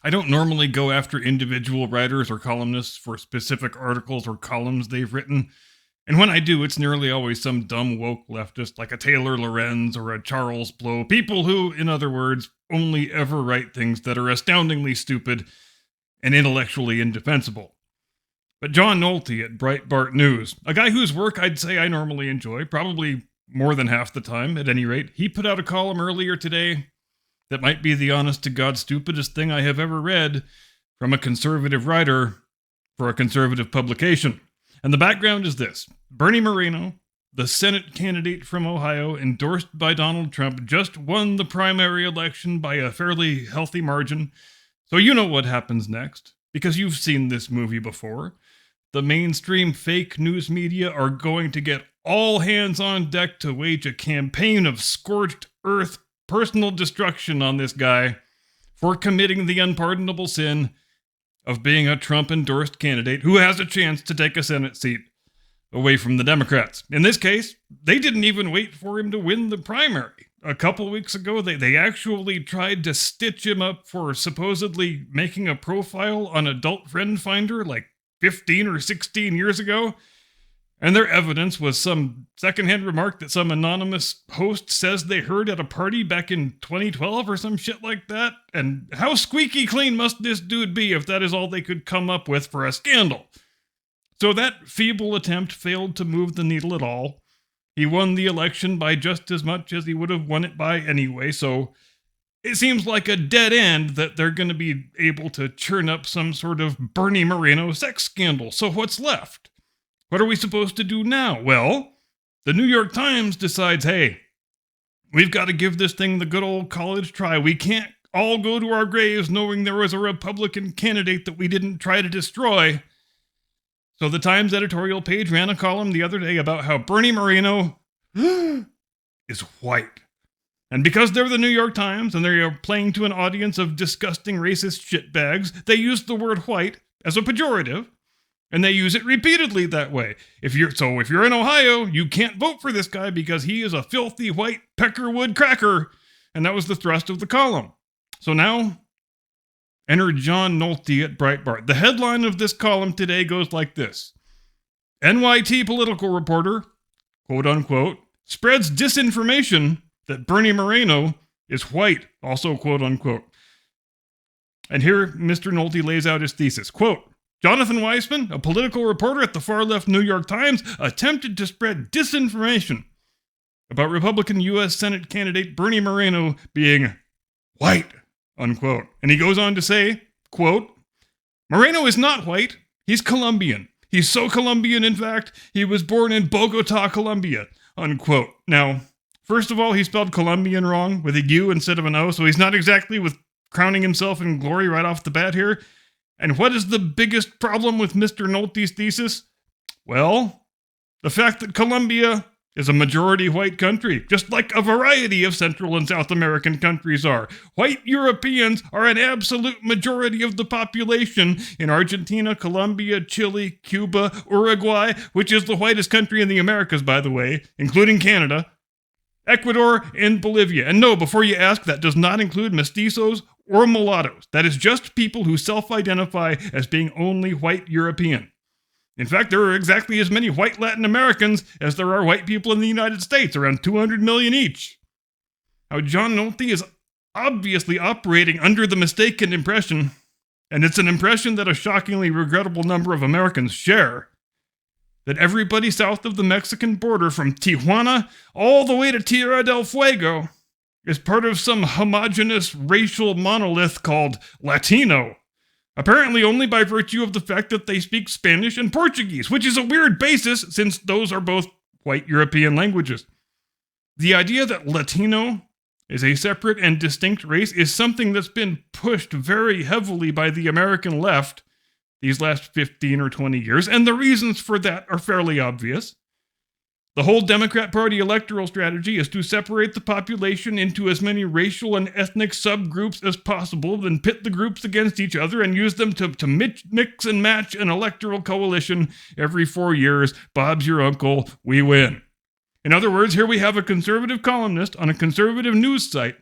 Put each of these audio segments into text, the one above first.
I don't normally go after individual writers or columnists for specific articles or columns they've written. And when I do, it's nearly always some dumb woke leftist like a Taylor Lorenz or a Charles Blow. People who, in other words, only ever write things that are astoundingly stupid and intellectually indefensible. But John Nolte at Breitbart News, a guy whose work I'd say I normally enjoy, probably more than half the time at any rate, he put out a column earlier today that might be the honest-to-God stupidest thing I have ever read from a conservative writer for a conservative publication. And the background is this. Bernie Moreno, the Senate candidate from Ohio, endorsed by Donald Trump, just won the primary election by a fairly healthy margin. So you know what happens next, because you've seen this movie before. The mainstream fake news media are going to get all hands on deck to wage a campaign of scorched earth personal destruction on this guy for committing the unpardonable sin of being a Trump-endorsed candidate who has a chance to take a Senate seat away from the Democrats. In this case, they didn't even wait for him to win the primary. A couple weeks ago, they actually tried to stitch him up for supposedly making a profile on Adult Friend Finder like 15 or 16 years ago. And their evidence was some secondhand remark that some anonymous host says they heard at a party back in 2012 or some shit like that. And how squeaky clean must this dude be if that is all they could come up with for a scandal? So that feeble attempt failed to move the needle at all. He won the election by just as much as he would have won it by anyway, so it seems like a dead end that they're going to be able to churn up some sort of Bernie Moreno sex scandal. So what's left? What are we supposed to do now? Well, the New York Times decides, hey, we've got to give this thing the good old college try. We can't all go to our graves knowing there was a Republican candidate that we didn't try to destroy. So the Times editorial page ran a column the other day about how Bernie Moreno is white. And because they're the New York Times and they are playing to an audience of disgusting racist shitbags, they use the word white as a pejorative, and they use it repeatedly that way. If you're in Ohio, you can't vote for this guy because he is a filthy white peckerwood cracker. And that was the thrust of the column. So now, enter John Nolte at Breitbart. The headline of this column today goes like this. NYT political reporter, quote unquote, spreads disinformation that Bernie Moreno is white, also quote unquote. And here Mr. Nolte lays out his thesis. Quote, Jonathan Weissman, a political reporter at the far-left New York Times, attempted to spread disinformation about Republican U.S. Senate candidate Bernie Moreno being white, unquote. And he goes on to say, quote, Moreno is not white, he's Colombian. He's so Colombian, in fact, he was born in Bogota, Colombia, unquote. Now, first of all, he spelled Colombian wrong with a U instead of an O, so he's not exactly crowning himself in glory right off the bat here. And what is the biggest problem with Mr. Nolte's thesis? Well, the fact that Colombia is a majority white country, just like a variety of Central and South American countries are. White Europeans are an absolute majority of the population in Argentina, Colombia, Chile, Cuba, Uruguay, which is the whitest country in the Americas, by the way, including Canada, Ecuador, and Bolivia. And no, before you ask, that does not include mestizos or mulattoes. That is just people who self-identify as being only white European. In fact, there are exactly as many white Latin Americans as there are white people in the United States, around 200 million each. Now, John Nolte is obviously operating under the mistaken impression, and it's an impression that a shockingly regrettable number of Americans share, that everybody south of the Mexican border from Tijuana all the way to Tierra del Fuego is part of some homogeneous racial monolith called Latino. Apparently only by virtue of the fact that they speak Spanish and Portuguese, which is a weird basis since those are both white European languages. The idea that Latino is a separate and distinct race is something that's been pushed very heavily by the American left these last 15 or 20 years, and the reasons for that are fairly obvious. The whole Democrat Party electoral strategy is to separate the population into as many racial and ethnic subgroups as possible, then pit the groups against each other and use them to mix and match an electoral coalition every 4 years. Bob's your uncle, we win. In other words, here we have a conservative columnist on a conservative news site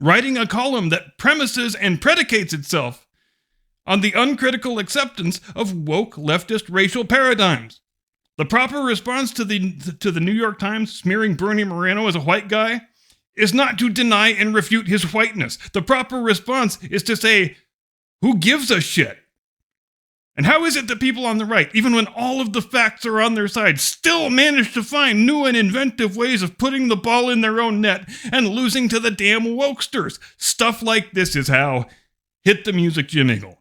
writing a column that premises and predicates itself on the uncritical acceptance of woke leftist racial paradigms. The proper response to the New York Times smearing Bernie Moreno as a white guy is not to deny and refute his whiteness. The proper response is to say, who gives a shit? And how is it that people on the right, even when all of the facts are on their side, still manage to find new and inventive ways of putting the ball in their own net and losing to the damn wokesters? Stuff like this is how. Hit the music, Jim Eagle.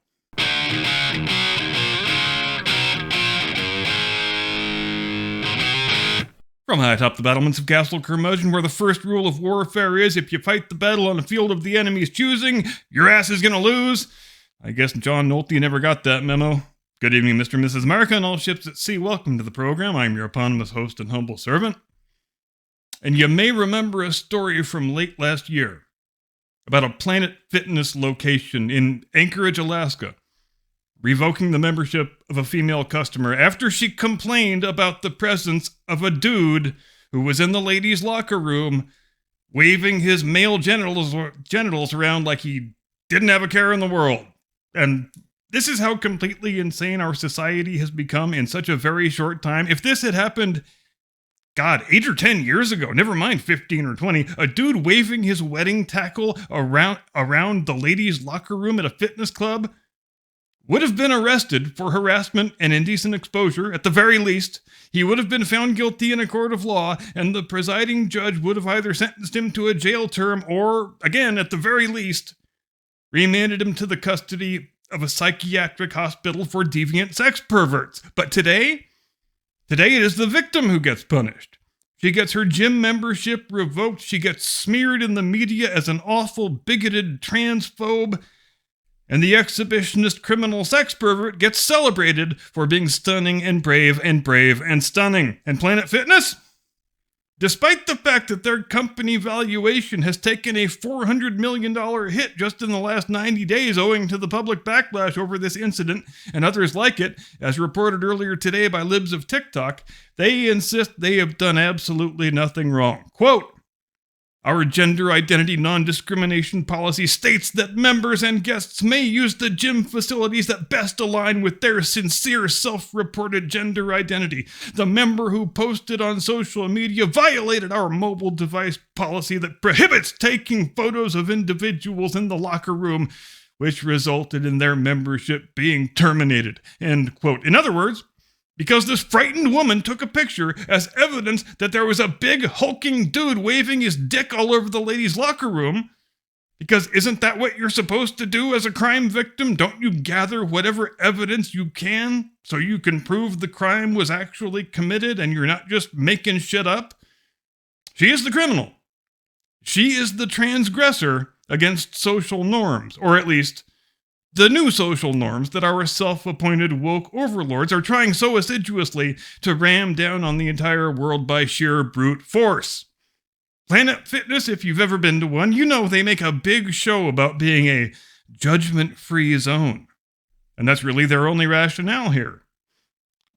From high atop the battlements of Castle Curmudgeon, where the first rule of warfare is, if you fight the battle on a field of the enemy's choosing, your ass is gonna lose. I guess John Nolte never got that memo. Good evening, Mr. and Mrs. America, and all ships at sea. Welcome to the program. I'm your eponymous host and humble servant. And you may remember a story from late last year about a Planet Fitness location in Anchorage, Alaska, revoking the membership of a female customer after she complained about the presence of a dude who was in the ladies' locker room waving his male genitals around like he didn't have a care in the world. And this is how completely insane our society has become in such a very short time. If this had happened, 8 or 10 years ago, never mind 15 or 20, a dude waving his wedding tackle around the ladies' locker room at a fitness club would have been arrested for harassment and indecent exposure. At the very least, he would have been found guilty in a court of law, and the presiding judge would have either sentenced him to a jail term or, again, at the very least, remanded him to the custody of a psychiatric hospital for deviant sex perverts. But today it is the victim who gets punished. She gets her gym membership revoked. She gets smeared in the media as an awful, bigoted transphobe. And the exhibitionist criminal sex pervert gets celebrated for being stunning and brave and stunning. And Planet Fitness? Despite the fact that their company valuation has taken a $400 million hit just in the last 90 days owing to the public backlash over this incident and others like it, as reported earlier today by libs of TikTok, they insist they have done absolutely nothing wrong. Quote, our gender identity non-discrimination policy states that members and guests may use the gym facilities that best align with their sincere self-reported gender identity. The member who posted on social media violated our mobile device policy that prohibits taking photos of individuals in the locker room, which resulted in their membership being terminated. End quote. In other words, because this frightened woman took a picture as evidence that there was a big hulking dude waving his dick all over the ladies' locker room. Because isn't that what you're supposed to do as a crime victim? Don't you gather whatever evidence you can so you can prove the crime was actually committed and you're not just making shit up? She is the criminal. She is the transgressor against social norms, or at least the new social norms that our self-appointed woke overlords are trying so assiduously to ram down on the entire world by sheer brute force. Planet Fitness, if you've ever been to one, you know they make a big show about being a judgment-free zone. And that's really their only rationale here.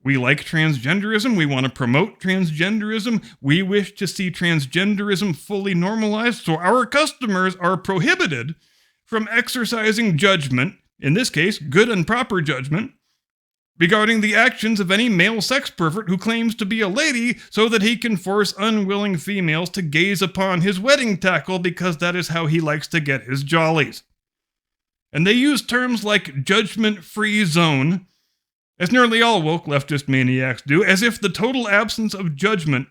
We like transgenderism. We want to promote transgenderism. We wish to see transgenderism fully normalized, so our customers are prohibited from exercising judgment, in this case, good and proper judgment, regarding the actions of any male sex pervert who claims to be a lady so that he can force unwilling females to gaze upon his wedding tackle because that is how he likes to get his jollies. And they use terms like judgment-free zone, as nearly all woke leftist maniacs do, as if the total absence of judgment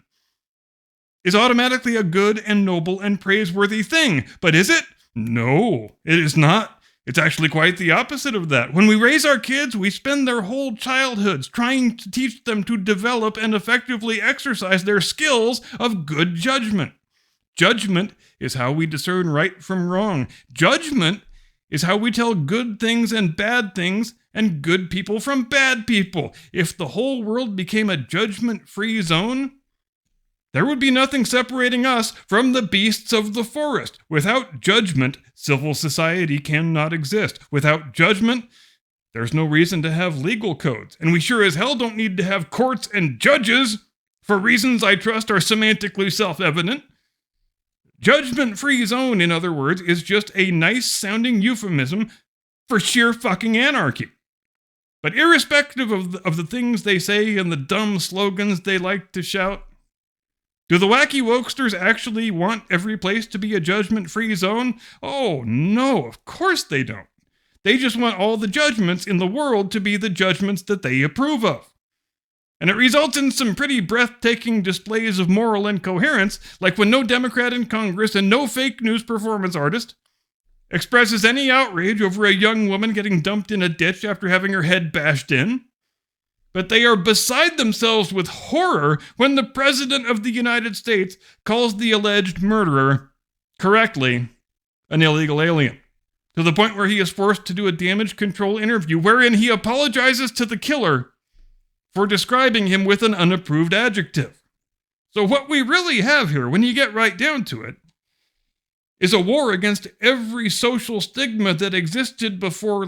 is automatically a good and noble and praiseworthy thing. But is it? No, it is not. It's actually quite the opposite of that. When we raise our kids, we spend their whole childhoods trying to teach them to develop and effectively exercise their skills of good judgment. Judgment is how we discern right from wrong. Judgment is how we tell good things and bad things and good people from bad people. If the whole world became a judgment-free zone, there would be nothing separating us from the beasts of the forest. Without judgment, civil society cannot exist. Without judgment, there's no reason to have legal codes. And we sure as hell don't need to have courts and judges for reasons I trust are semantically self-evident. Judgment-free zone, in other words, is just a nice-sounding euphemism for sheer fucking anarchy. But irrespective of the things they say and the dumb slogans they like to shout, do the wacky wokesters actually want every place to be a judgment-free zone? Oh, no, of course they don't. They just want all the judgments in the world to be the judgments that they approve of. And it results in some pretty breathtaking displays of moral incoherence, like when no Democrat in Congress and no fake news performance artist expresses any outrage over a young woman getting dumped in a ditch after having her head bashed in. But they are beside themselves with horror when the President of the United States calls the alleged murderer, correctly, an illegal alien, to the point where he is forced to do a damage control interview wherein he apologizes to the killer for describing him with an unapproved adjective. So what we really have here, when you get right down to it, is a war against every social stigma that existed before,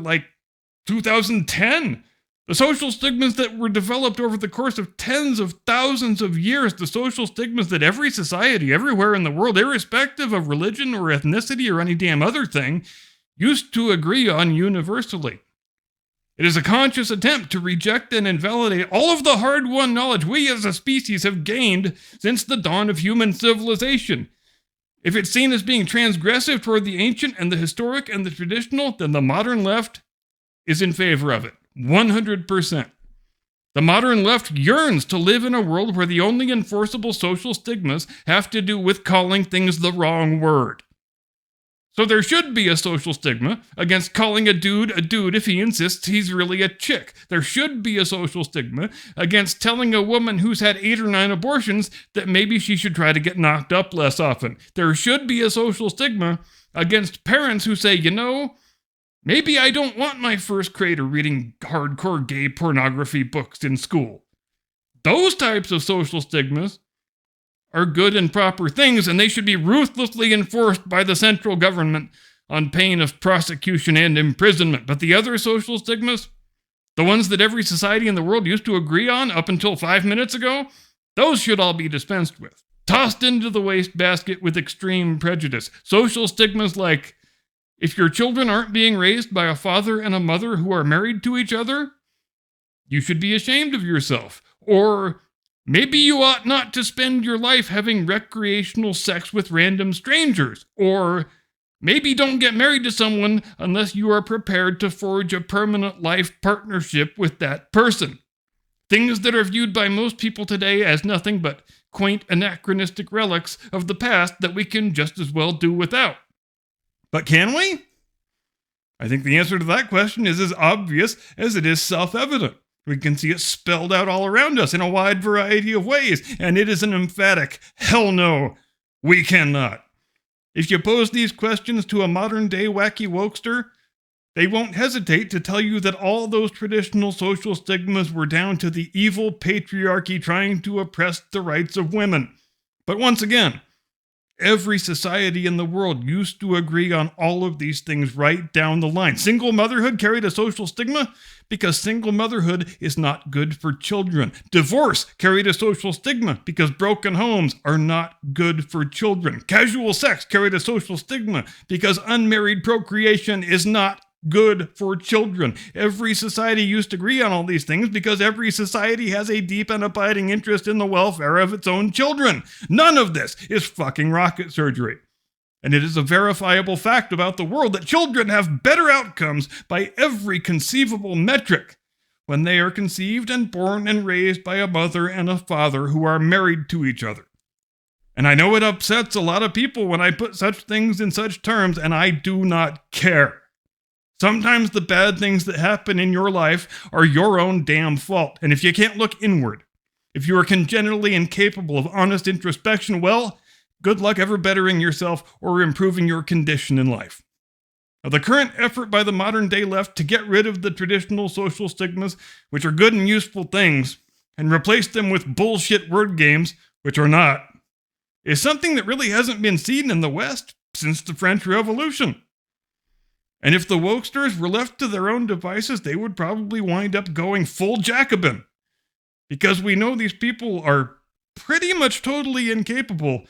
2010. The social stigmas that were developed over the course of tens of thousands of years, the social stigmas that every society everywhere in the world, irrespective of religion or ethnicity or any damn other thing, used to agree on universally. It is a conscious attempt to reject and invalidate all of the hard-won knowledge we as a species have gained since the dawn of human civilization. If it's seen as being transgressive toward the ancient and the historic and the traditional, then the modern left is in favor of it. 100%. The modern left yearns to live in a world where the only enforceable social stigmas have to do with calling things the wrong word. So there should be a social stigma against calling a dude if he insists he's really a chick. There should be a social stigma against telling a woman who's had 8 or 9 abortions that maybe she should try to get knocked up less often. There should be a social stigma against parents who say, maybe I don't want my first grader reading hardcore gay pornography books in school. Those types of social stigmas are good and proper things, and they should be ruthlessly enforced by the central government on pain of prosecution and imprisonment. But the other social stigmas, the ones that every society in the world used to agree on up until 5 minutes ago, those should all be dispensed with. Tossed into the wastebasket with extreme prejudice. Social stigmas like, if your children aren't being raised by a father and a mother who are married to each other, you should be ashamed of yourself. Or, maybe you ought not to spend your life having recreational sex with random strangers. Or maybe don't get married to someone unless you are prepared to forge a permanent life partnership with that person. Things that are viewed by most people today as nothing but quaint anachronistic relics of the past that we can just as well do without. But can we? I think the answer to that question is as obvious as it is self-evident. We can see it spelled out all around us in a wide variety of ways, and it is an emphatic, hell no, we cannot. If you pose these questions to a modern-day wacky wokester, they won't hesitate to tell you that all those traditional social stigmas were down to the evil patriarchy trying to oppress the rights of women. But once again, every society in the world used to agree on all of these things right down the line. Single motherhood carried a social stigma because single motherhood is not good for children. Divorce carried a social stigma because broken homes are not good for children. Casual sex carried a social stigma because unmarried procreation is not good for children. Every society used to agree on all these things because every society has a deep and abiding interest in the welfare of its own children. None of this is fucking rocket surgery. And it is a verifiable fact about the world that children have better outcomes by every conceivable metric when they are conceived and born and raised by a mother and a father who are married to each other. And I know it upsets a lot of people when I put such things in such terms, and I do not care. Sometimes the bad things that happen in your life are your own damn fault. And if you can't look inward, if you are congenitally incapable of honest introspection, well, good luck ever bettering yourself or improving your condition in life. Now, the current effort by the modern day left to get rid of the traditional social stigmas, which are good and useful things, and replace them with bullshit word games, which are not, is something that really hasn't been seen in the West since the French Revolution. And if the wokesters were left to their own devices, they would probably wind up going full Jacobin. Because we know these people are pretty much totally incapable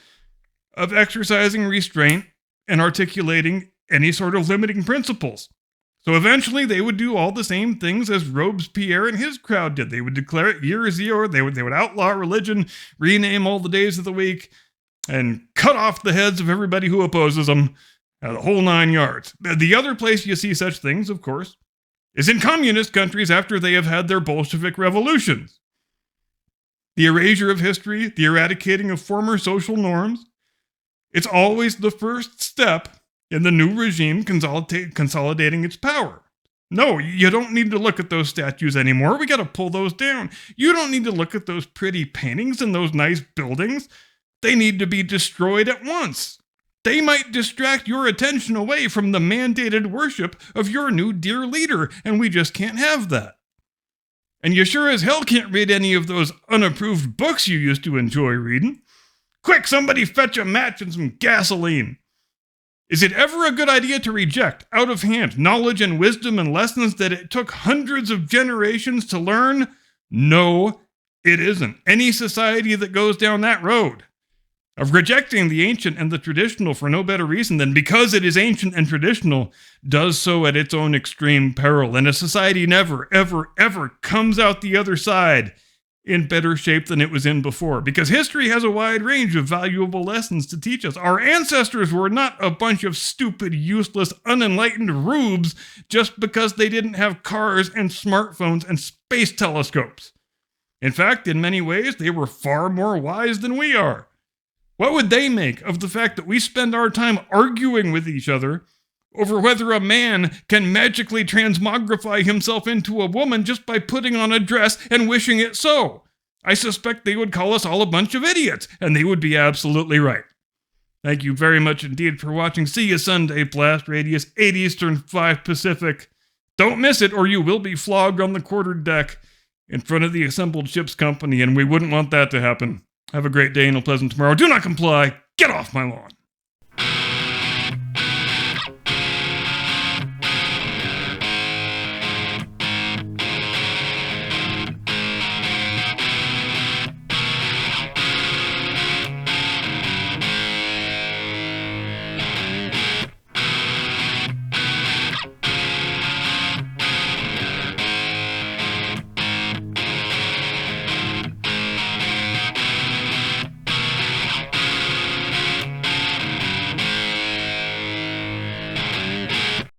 of exercising restraint and articulating any sort of limiting principles. So eventually they would do all the same things as Robespierre and his crowd did. They would declare it year zero, they would outlaw religion, rename all the days of the week, and cut off the heads of everybody who opposes them, the whole 9 yards. The other place you see such things, of course, is in communist countries after they have had their Bolshevik revolutions. The erasure of history, the eradicating of former social norms, it's always the first step in the new regime consolidating its power. No, you don't need to look at those statues anymore. We got to pull those down. You don't need to look at those pretty paintings and those nice buildings. They need to be destroyed at once. They might distract your attention away from the mandated worship of your new dear leader, and we just can't have that. And you sure as hell can't read any of those unapproved books you used to enjoy reading. Quick, somebody fetch a match and some gasoline. Is it ever a good idea to reject, out of hand, knowledge and wisdom and lessons that it took hundreds of generations to learn? No, it isn't. Any society that goes down that road of rejecting the ancient and the traditional for no better reason than because it is ancient and traditional does so at its own extreme peril. And a society never, ever, ever comes out the other side in better shape than it was in before, because history has a wide range of valuable lessons to teach us. Our ancestors were not a bunch of stupid, useless, unenlightened rubes just because they didn't have cars and smartphones and space telescopes. In fact, in many ways, they were far more wise than we are. What would they make of the fact that we spend our time arguing with each other over whether a man can magically transmogrify himself into a woman just by putting on a dress and wishing it so? I suspect they would call us all a bunch of idiots, and they would be absolutely right. Thank you very much indeed for watching. See you Sunday, Blast Radius, 8 Eastern, 5 Pacific. Don't miss it, or you will be flogged on the quarterdeck in front of the assembled ship's company, and we wouldn't want that to happen. Have a great day and a pleasant tomorrow. Do not comply. Get off my lawn.